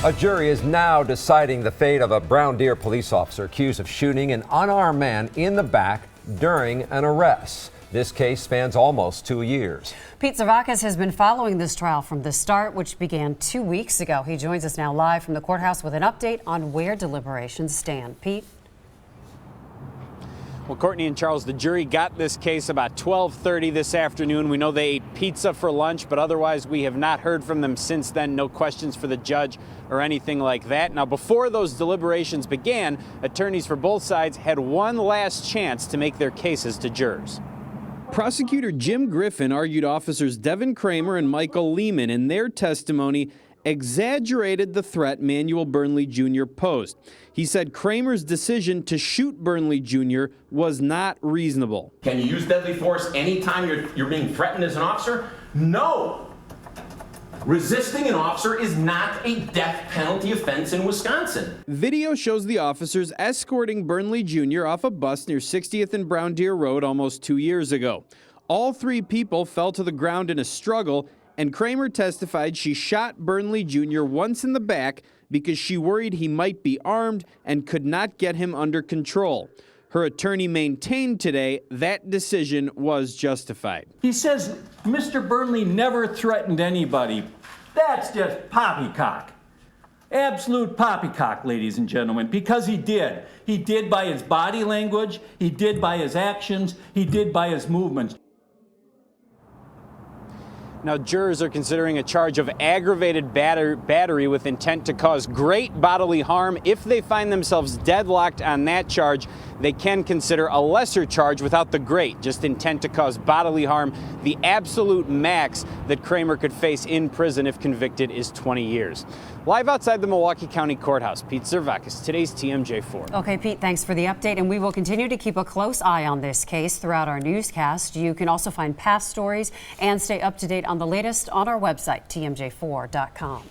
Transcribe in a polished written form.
A jury is now deciding the fate of a Brown Deer police officer accused of shooting an unarmed man in the back during an arrest. This case spans almost 2 years. Pete Zervakis has been following this trial from the start, which began 2 weeks ago. He joins us now live from the courthouse with an update on where deliberations stand. Pete? Well, Courtney and Charles, the jury got this case about 12:30 this afternoon. We know they ate pizza for lunch, but otherwise we have not heard from them since then. No questions for the judge or anything like that. Now, before those deliberations began, attorneys for both sides had one last chance to make their cases to jurors. Prosecutor Jim Griffin argued officers Devin Kramer and Michael Lehman in their testimony exaggerated the threat Manuel Burnley Jr. posed. He said Kramer's decision to shoot Burnley Jr. was not reasonable. Can you use deadly force anytime you're being threatened as an officer? No. Resisting an officer is not a death penalty offense in Wisconsin. Video shows the officers escorting Burnley Jr. off a bus near 60th and Brown Deer Road almost 2 years ago. All three people fell to the ground in a struggle, and Kramer testified she shot Burnley Jr. once in the back because she worried he might be armed and could not get him under control. Her attorney maintained today that decision was justified. He says Mr. Burnley never threatened anybody. That's just poppycock. Absolute poppycock, ladies and gentlemen, because he did. He did by his body language, he did by his actions, he did by his movements. Now, jurors are considering a charge of aggravated battery with intent to cause great bodily harm. If they find themselves deadlocked on that charge, they can consider a lesser charge without the great, just intent to cause bodily harm. The absolute max that Kramer could face in prison if convicted is 20 years. Live outside the Milwaukee County Courthouse, Pete Zervakis, today's TMJ4. Okay, Pete, thanks for the update, and we will continue to keep a close eye on this case throughout our newscast. You can also find past stories and stay up to date on the latest on our website, tmj4.com.